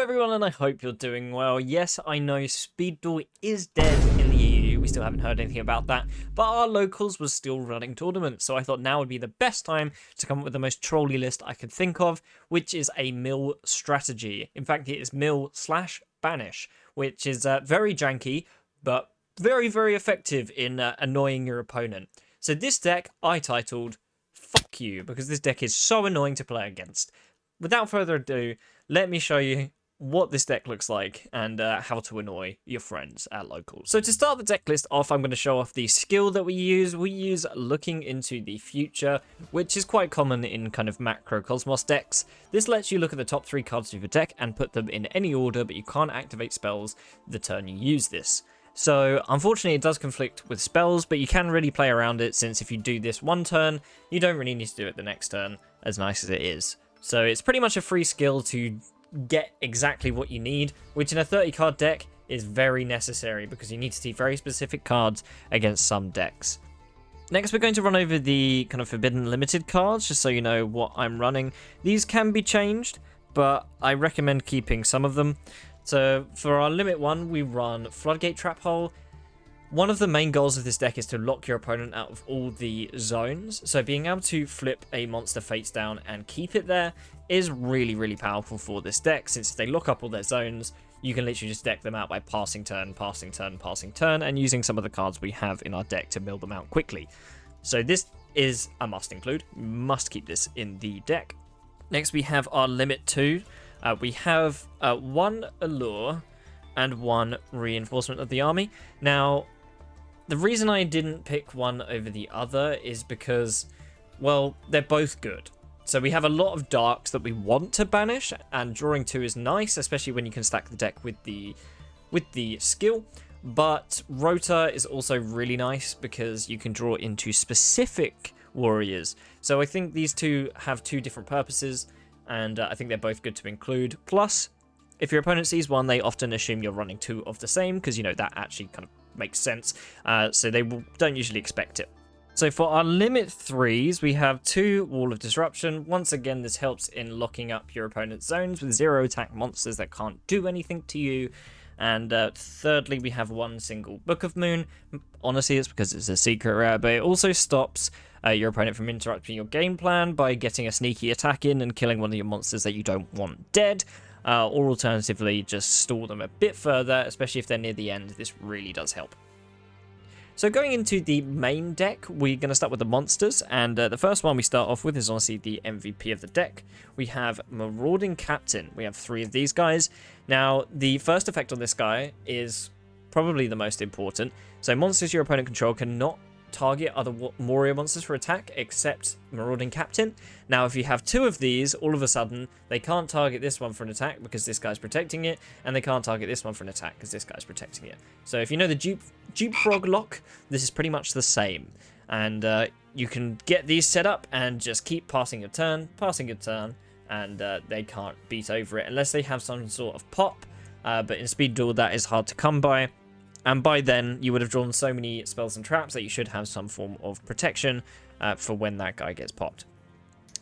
everyone, and I hope you're doing well. Yes, I know Speed Duel is dead in the EU, we still haven't heard anything about that, but our locals was still running tournaments, so I thought now would be the best time to come up with the most trolly list I could think of, which is a mill strategy. In fact, it is mill/banish, which is very janky, but very, very effective in annoying your opponent. So this deck I titled Fuck You, because this deck is so annoying to play against. Without further ado, let me show you what this deck looks like and how to annoy your friends at locals. So to start the deck list off, I'm going to show off the skill that we use. We use Looking into the Future, which is quite common in kind of macro Cosmos decks. This lets you look at the top 3 cards of your deck and put them in any order, but you can't activate spells the turn you use this. So unfortunately it does conflict with spells, but you can really play around it, since if you do this one turn, you don't really need to do it the next turn, as nice as it is. So it's pretty much a free skill to get exactly what you need, which in a 30 card deck is very necessary because you need to see very specific cards against some decks. Next, we're going to run over the kind of Forbidden Limited cards, just so you know what I'm running. These can be changed, but I recommend keeping some of them. So for our limit one, we run Floodgate Trap Hole. One of the main goals of this deck is to lock your opponent out of all the zones, so being able to flip a monster face down and keep it there is really, really powerful for this deck, since if they lock up all their zones, you can literally just deck them out by passing turn, passing turn, passing turn, and using some of the cards we have in our deck to mill them out quickly. So this is a must include, must keep this in the deck. Next we have our limit 2. We have 1 Allure and 1 Reinforcement of the Army. Now, the reason I didn't pick one over the other is because, well, they're both good. So we have a lot of darks that we want to banish, and drawing 2 is nice, especially when you can stack the deck with the skill. But Rota is also really nice because you can draw into specific warriors. So I think these two have 2 different purposes, and I think they're both good to include. Plus, if your opponent sees one, they often assume you're running 2 of the same, because, you know, that actually kind of makes sense, so they don't usually expect it. So for our limit 3s, we have 2 Wall of Disruption. Once again, this helps in locking up your opponent's zones with 0 attack monsters that can't do anything to you. And thirdly, we have 1 single Book of Moon. Honestly, it's because it's a secret rare, but it also stops your opponent from interrupting your game plan by getting a sneaky attack in and killing one of your monsters that you don't want dead. Or alternatively, just stall them a bit further, especially if they're near the end. This really does help. So going into the main deck, we're going to start with the monsters, and the first one we start off with is honestly the MVP of the deck. We have Marauding Captain. We have 3 of these guys. Now, the first effect on this guy is probably the most important. So monsters your opponent control cannot target other warrior monsters for attack except Marauding Captain. Now if you have 2 of these, all of a sudden they can't target this one for an attack because this guy's protecting it, and they can't target this one for an attack because this guy's protecting it. So if you know the dupe frog lock, this is pretty much the same, and you can get these set up and just keep passing your turn, and they can't beat over it unless they have some sort of pop, but in Speed Duel that is hard to come by. And by then, you would have drawn so many spells and traps that you should have some form of protection for when that guy gets popped.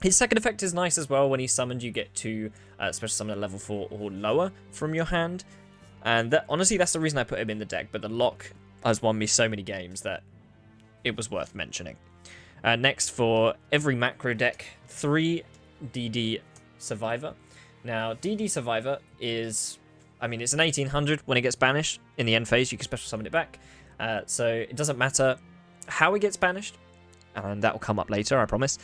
His second effect is nice as well. When he's summoned, you get to special summon at level 4 or lower from your hand. And that, honestly, that's the reason I put him in the deck. But the lock has won me so many games that it was worth mentioning. Next, for every macro deck, 3 DD Survivor. Now, DD Survivor is... I mean, it's an 1800 when it gets banished. In the end phase, you can special summon it back. So it doesn't matter how it gets banished, and that will come up later, I promise.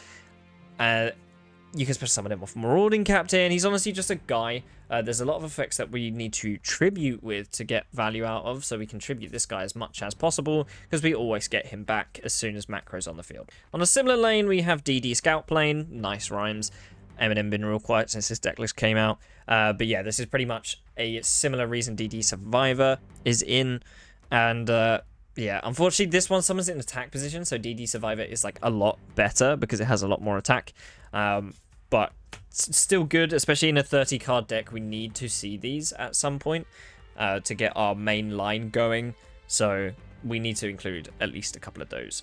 You can special summon him off Marauding Captain. He's honestly just a guy. There's a lot of effects that we need to tribute with to get value out of, so we can tribute this guy as much as possible, because we always get him back as soon as macro's on the field. On a similar lane, we have DD Scout Plane. Nice rhymes. Eminem been real quiet since this deck list came out. But yeah, this is pretty much a similar reason DD Survivor is in. And yeah, unfortunately, this one summons it in attack position, so DD Survivor is like a lot better because it has a lot more attack. But it's still good, especially in a 30 card deck. We need to see these at some point to get our main line going. So we need to include at least a couple of those.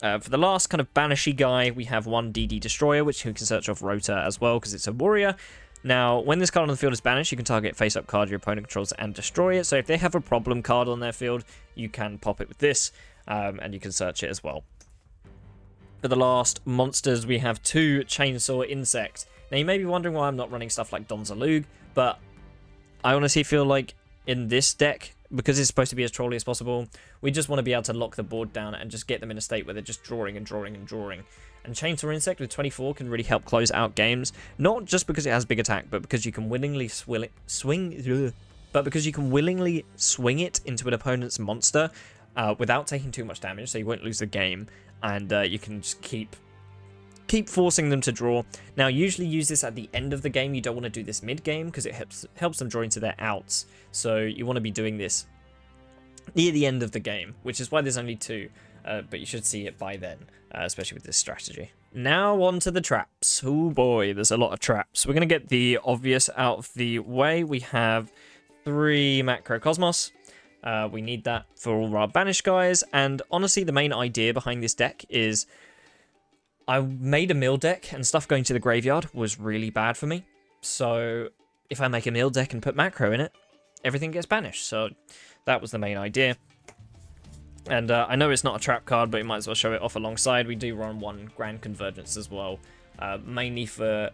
For the last kind of banishy guy, we have 1 DD Destroyer, which you can search off Rota as well because it's a warrior. Now, when this card on the field is banished, you can target face-up card your opponent controls and destroy it. So if they have a problem card on their field, you can pop it with this, and you can search it as well. For the last monsters, we have 2 Chainsaw Insects. Now, you may be wondering why I'm not running stuff like Donzalug, but I honestly feel like in this deck, because it's supposed to be as trolly as possible, we just want to be able to lock the board down and just get them in a state where they're just drawing and drawing and drawing. And Chainsaw Insect with 24 can really help close out games, not just because it has big attack, but because you can willingly swing it into an opponent's monster without taking too much damage, so you won't lose the game, and you can just keep forcing them to draw. Now, usually use this at the end of the game. You don't want to do this mid-game because it helps them draw into their outs. So you want to be doing this near the end of the game, which is why there's only 2. But you should see it by then, especially with this strategy. Now on to the traps. Oh boy, there's a lot of traps. We're going to get the obvious out of the way. We have 3 Macrocosmos. We need that for all our banished guys. And honestly, the main idea behind this deck is I made a mill deck, and stuff going to the graveyard was really bad for me. So if I make a mill deck and put macro in it, everything gets banished. So that was the main idea. And I know it's not a trap card, but you might as well show it off alongside. We do run 1 Grand Convergence as well, mainly for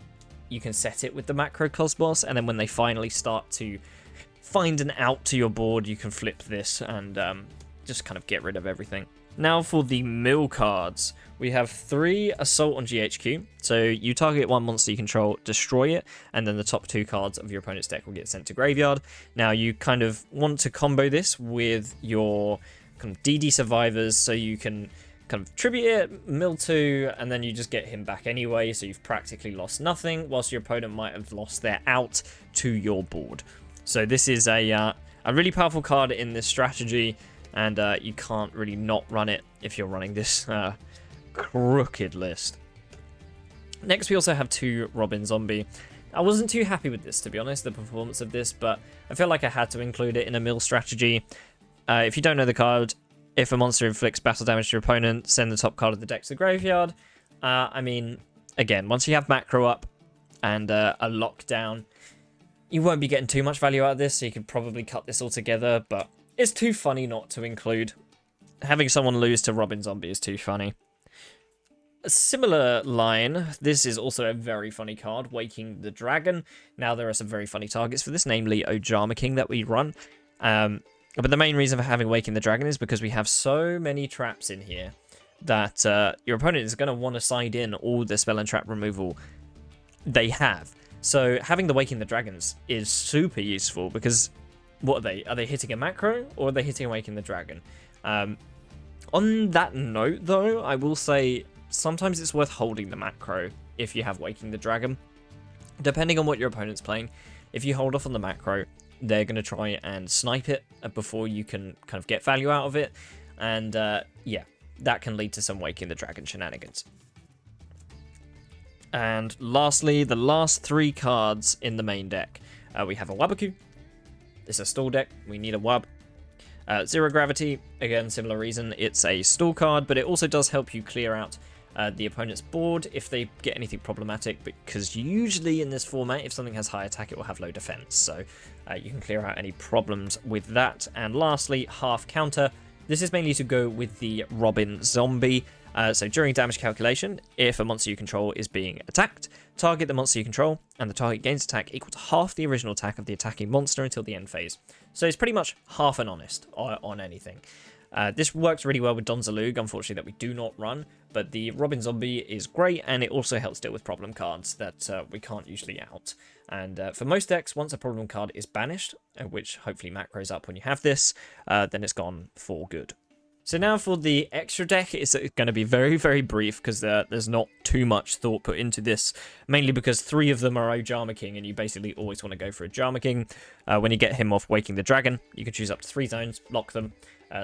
you can set it with the Macrocosmos, and then when they finally start to find an out to your board, you can flip this and just kind of get rid of everything. Now for the mill cards, we have 3 Assault on GHQ. So you target 1 monster you control, destroy it, and then the top 2 cards of your opponent's deck will get sent to graveyard. Now you kind of want to combo this with your kind of DD survivors, so you can kind of tribute it, mill 2, and then you just get him back anyway, so you've practically lost nothing, whilst your opponent might have lost their out to your board. So this is a really powerful card in this strategy, and you can't really not run it if you're running this crooked list. Next, we also have 2 Robin Zombie. I wasn't too happy with this, to be honest, the performance of this, but I felt like I had to include it in a mill strategy. If you don't know the card, if a monster inflicts battle damage to your opponent, send the top card of the deck to the graveyard. I mean, again, once you have macro up and a lockdown, you won't be getting too much value out of this, so you could probably cut this all together, but it's too funny not to include. Having someone lose to Robin Zombie is too funny. A similar line, this is also a very funny card, Waking the Dragon. Now, there are some very funny targets for this, namely Ojama King that we run. But the main reason for having Waking the Dragon is because we have so many traps in here that your opponent is going to want to side in all the spell and trap removal they have. So having the Waking the Dragons is super useful because what are they? Are they hitting a macro or are they hitting Waking the Dragon? On that note, though, I will say sometimes it's worth holding the macro if you have Waking the Dragon. Depending on what your opponent's playing, if you hold off on the macro, they're going to try and snipe it before you can kind of get value out of it. And yeah, that can lead to some Waking the Dragon shenanigans. And lastly, the last 3 cards in the main deck. We have a Wabaku. It's a stall deck. We need a Wab. Zero Gravity, again, similar reason. It's a stall card, but it also does help you clear out the opponent's board if they get anything problematic, because usually in this format, if something has high attack, it will have low defense. So you can clear out any problems with that. And lastly, half counter. This is mainly to go with the Robin Zombie. So during damage calculation, if a monster you control is being attacked, target the monster you control, and the target gains attack equal to half the original attack of the attacking monster until the end phase. So it's pretty much half and honest on anything. This works really well with Donzalug, unfortunately, that we do not run, but the Robin Zombie is great, and it also helps deal with problem cards that we can't usually out. And for most decks, once a problem card is banished, which hopefully macros up when you have this, then it's gone for good. So now for the extra deck, it's going to be very, very brief because there's not too much thought put into this, mainly because 3 of them are Ojama King, and you basically always want to go for Ojama King. When you get him off Waking the Dragon, you can choose up to 3 zones, lock them,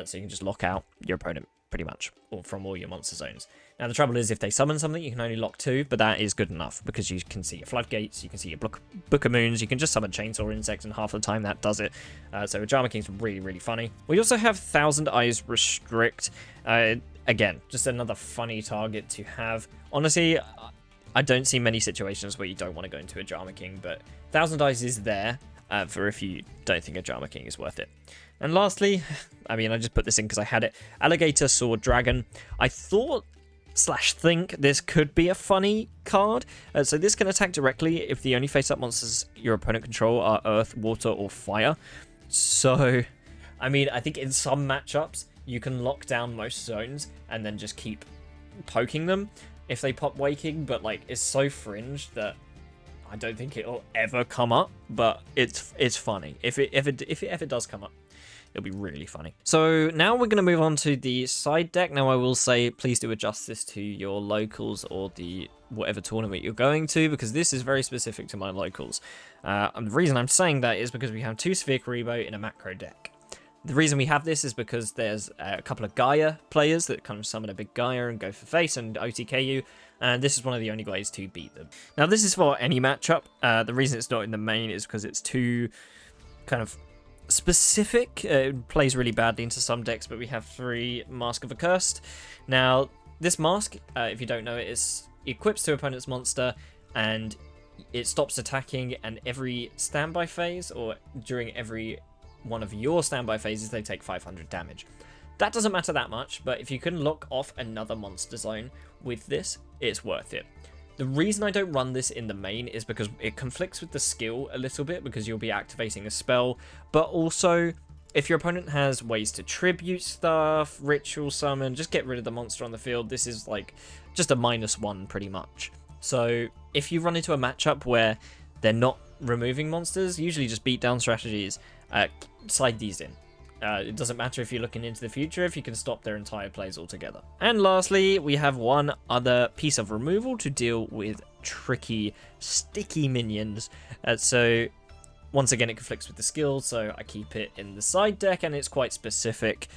so you can just lock out your opponent pretty much from all your monster zones. Now the trouble is if they summon something, you can only lock 2, but that is good enough because you can see your Floodgates, you can see your Book of Moons, you can just summon Chainsaw Insects, and half the time that does it. So Ojama King's really, really funny. We also have Thousand Eyes Restrict. Again, just another funny target to have. Honestly, I don't see many situations where you don't want to go into a Drama King, but 1,000 dice is there for if you don't think a Drama King is worth it. And lastly, I mean, I just put this in because I had it. Alligator, Sword, Dragon. I thought / think this could be a funny card. So this can attack directly if the only face-up monsters your opponent control are Earth, Water, or Fire. So, I mean, I think in some matchups, you can lock down most zones and then just keep poking them if they pop Waking, but like it's so fringe that I don't think it'll ever come up, but it's funny. If it ever does come up, it'll be really funny. So now we're going to move on to the side deck. Now I will say, please do adjust this to your locals or the whatever tournament you're going to, because this is very specific to my locals. And the reason I'm saying that is because we have 2 Sphere Karibo in a macro deck. The reason we have this is because there's a couple of Gaia players that kind of summon a big Gaia and go for face and OTK you, and this is one of the only ways to beat them. Now this is for any matchup. The reason it's not in the main is because it's too kind of specific. It plays really badly into some decks, but we have 3 Mask of Accursed. Now this mask, if you don't know it, is equips to opponent's monster and it stops attacking, and every standby phase or during every one of your standby phases they take 500 damage. That doesn't matter that much, but if you can lock off another monster zone with this, it's worth it. The reason I don't run this in the main is because it conflicts with the skill a little bit, because you'll be activating a spell, but also if your opponent has ways to tribute stuff, ritual summon, just get rid of the monster on the field. This is like just a -1 pretty much. So if you run into a matchup where they're not removing monsters, usually just beat down strategies, slide these in. It doesn't matter if you're looking into the future, if you can stop their entire plays altogether. And lastly, we have one other piece of removal to deal with tricky, sticky minions. So once again, it conflicts with the skill, so I keep it in the side deck, and it's quite specific.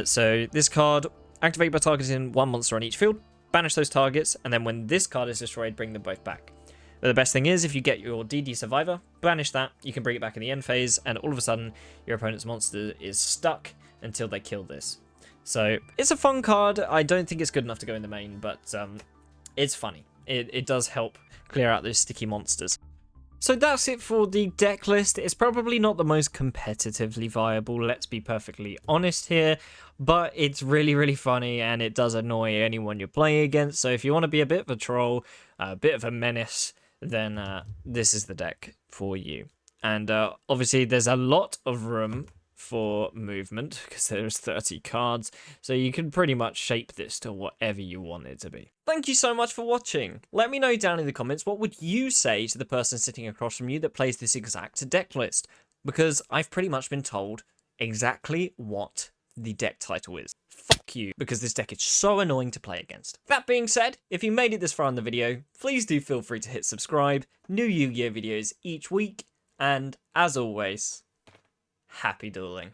So this card, activate by targeting 1 monster on each field, banish those targets, and then when this card is destroyed, bring them both back. But the best thing is, if you get your DD Survivor, banish that, you can bring it back in the end phase, and all of a sudden, your opponent's monster is stuck until they kill this. So, it's a fun card. I don't think it's good enough to go in the main, but it's funny. It does help clear out those sticky monsters. So that's it for the deck list. It's probably not the most competitively viable, let's be perfectly honest here, but it's really, really funny, and it does annoy anyone you're playing against. So if you want to be a bit of a troll, a bit of a menace, then this is the deck for you. And obviously there's a lot of room for movement because there's 30 cards, so you can pretty much shape this to whatever you want it to be. Thank you so much for watching. Let me know down in the comments, what would you say to the person sitting across from you that plays this exact deck list, because I've pretty much been told exactly what the deck title is. Fuck you, because this deck is so annoying to play against. That being said, if you made it this far in the video, please do feel free to hit subscribe. New Yu-Gi-Oh videos each week, and as always, happy dueling.